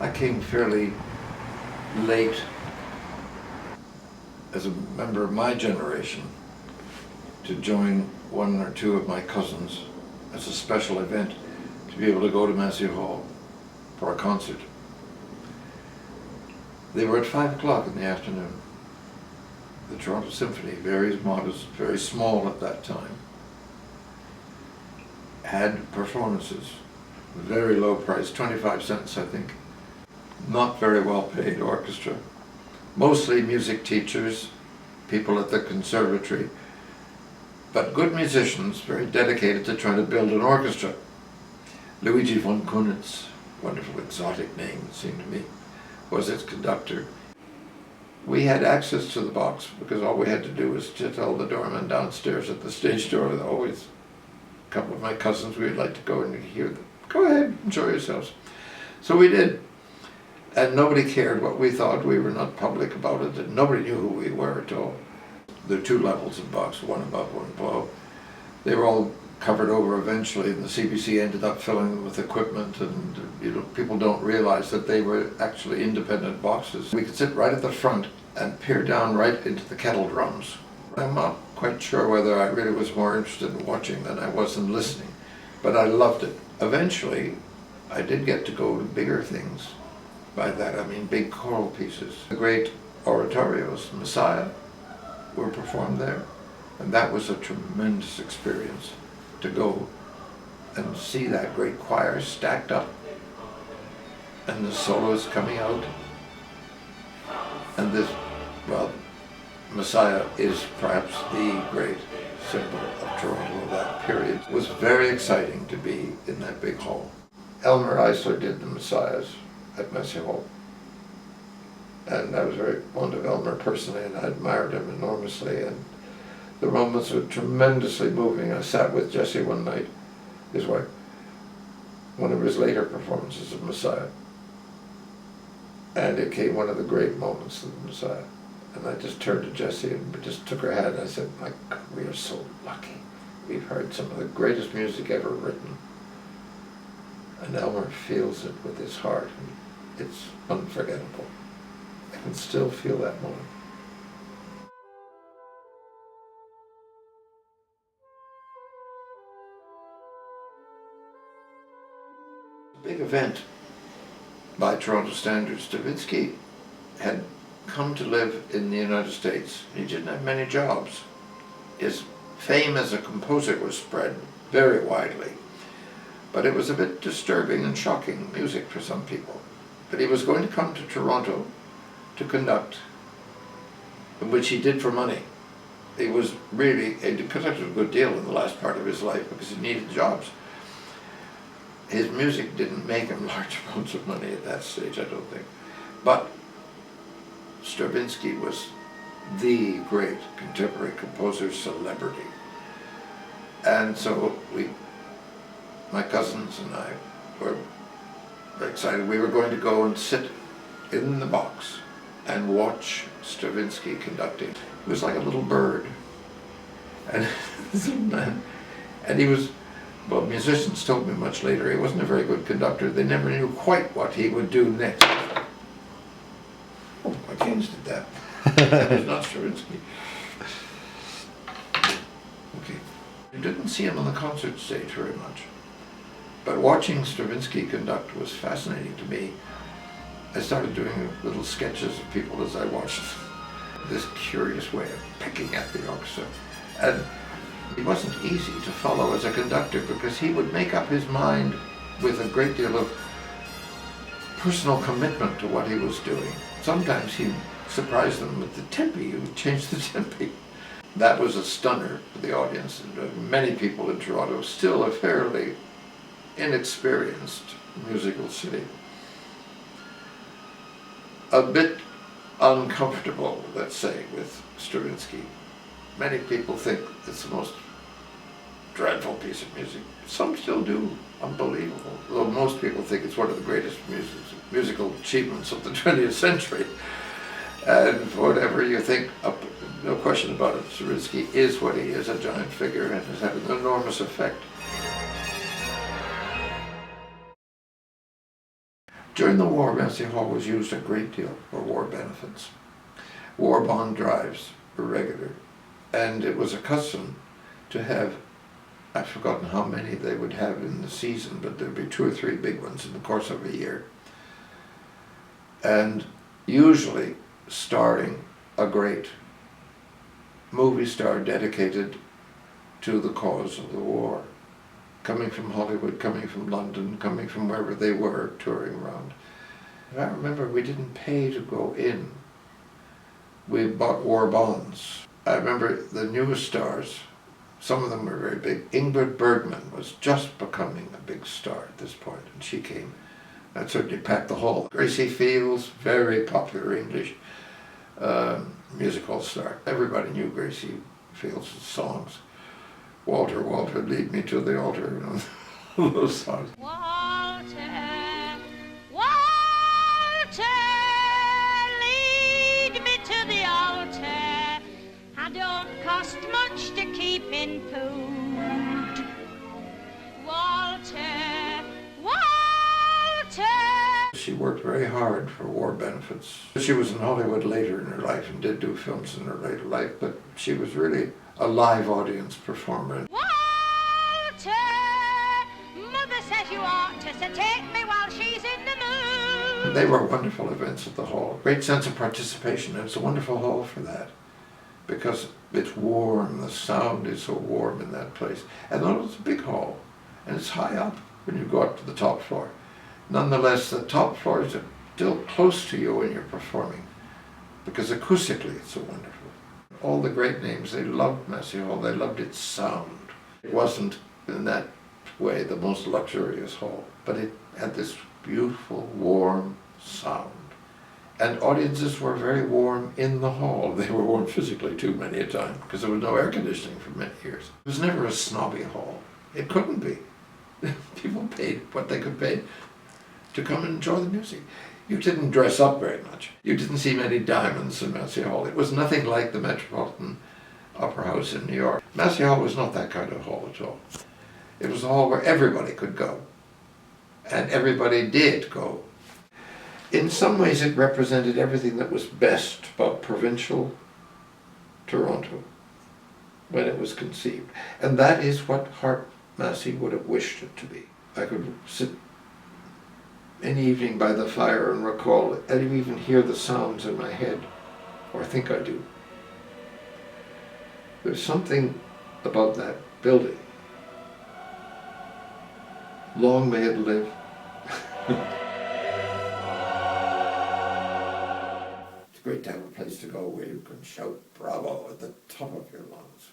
I came fairly late as a member of my generation to join one or two of my cousins as a special event to be able to go to Massey Hall for a concert. They were at 5 o'clock in the afternoon. The Toronto Symphony, very modest, very small at that time, had performances, very low price, 25 cents I think. Not very well paid orchestra. Mostly music teachers, people at the conservatory, but good musicians, very dedicated to trying to build an orchestra. Luigi von Kunitz, wonderful exotic name it seemed to me, was its conductor. We had access to the box because all we had to do was to tell the doorman downstairs at the stage door, always a couple of my cousins, we'd like to go and hear them. Go ahead, enjoy yourselves. So we did. And nobody cared what we thought. We were not public about it, and nobody knew who we were at all. There are 2 levels of box, one above, one below. They were all covered over eventually, and the CBC ended up filling them with equipment, and people don't realize that they were actually independent boxes. We could sit right at the front and peer down right into the kettle drums. I'm not quite sure whether I really was more interested in watching than I was in listening, but I loved it. Eventually, I did get to go to bigger things. By that I mean big choral pieces. The great oratorios, Messiah, were performed there, and that was a tremendous experience to go and see that great choir stacked up and the solos coming out. And this, well, Messiah is perhaps the great symbol of Toronto of that period. It was very exciting to be in that big hall. Elmer Eisler did the Messiahs at Massey Hall. And I was very fond of Elmer personally, and I admired him enormously, and the moments were tremendously moving. I sat with Jesse one night, his wife, one of his later performances of Messiah, and it came one of the great moments of the Messiah. And I just turned to Jesse and just took her hand and I said, my God, we are so lucky. We've heard some of the greatest music ever written. And Elmer feels it with his heart. It's unforgettable. I can still feel that moment. Big event by Toronto standards. Stravinsky had come to live in the United States. He didn't have many jobs. His fame as a composer was spread very widely, but it was a bit disturbing and shocking music for some people. But he was going to come to Toronto to conduct, which he did for money. He was really, he conducted a good deal in the last part of his life because he needed jobs. His music didn't make him large amounts of money at that stage, I don't think. But Stravinsky was the great contemporary composer celebrity. And so my cousins and I were very excited. We were going to go and sit in the box and watch Stravinsky conducting. He was like a little bird. And this little man, and he was, well, musicians told me much later, he wasn't a very good conductor. They never knew quite what he would do next. Oh, my Keynes did that. That was not Stravinsky. Okay. I didn't see him on the concert stage very much, but watching Stravinsky conduct was fascinating to me. I started doing little sketches of people as I watched this curious way of picking at the orchestra. And it wasn't easy to follow as a conductor because he would make up his mind with a great deal of personal commitment to what he was doing. Sometimes he surprised them with the tempi. He would change the tempi. That was a stunner for the audience. And many people in Toronto, still a fairly inexperienced musical city. A bit uncomfortable, let's say, with Stravinsky. Many people think it's the most dreadful piece of music. Some still do. Unbelievable. Though most people think it's one of the greatest musical achievements of the 20th century. And for whatever you think, no question about it, Stravinsky is what he is, a giant figure, and has had an enormous effect. During the war, Massey Hall was used a great deal for war benefits. War bond drives were regular, and it was a custom to have, I've forgotten how many they would have in the season, but there'd be 2 or 3 big ones in the course of a year. And usually starring a great movie star dedicated to the cause of the war, coming from Hollywood, coming from London, coming from wherever they were touring around. And I remember we didn't pay to go in. We bought war bonds. I remember the newest stars, some of them were very big. Ingrid Bergman was just becoming a big star at this point, and she came. That certainly packed the hall. Gracie Fields, very popular English music hall star. Everybody knew Gracie Fields' songs. Walter, Walter, lead me to the altar, you know, those songs. Walter, Walter, lead me to the altar. I don't cost much to keep in food. Walter, Walter. She worked very hard for war benefits. She was in Hollywood later in her life and did do films in her later life, but she was really a live audience performer. Walter, Mother says you ought to take me while she's in the mood. They were wonderful events at the hall. Great sense of participation, and it's a wonderful hall for that, because it's warm, the sound is so warm in that place. And though it's a big hall, and it's high up when you go up to the top floor, nonetheless the top floors are still close to you when you're performing, because acoustically it's so wonderful. All the great names, they loved Massey Hall, they loved its sound. It wasn't in that way the most luxurious hall, but it had this beautiful, warm sound. And audiences were very warm in the hall. They were warm physically too many a time, because there was no air conditioning for many years. It was never a snobby hall. It couldn't be. People paid what they could pay to come and enjoy the music. You didn't dress up very much. You didn't see many diamonds in Massey Hall. It was nothing like the Metropolitan Opera House in New York. Massey Hall was not that kind of hall at all. It was a hall where everybody could go, and everybody did go. In some ways it represented everything that was best about provincial Toronto when it was conceived. And that is what Hart Massey would have wished it to be. I could sit any evening by the fire and recall, I didn't even hear the sounds in my head, or I think I do. There's something about that building. Long may it live. It's great to have a place to go where you can shout bravo at the top of your lungs.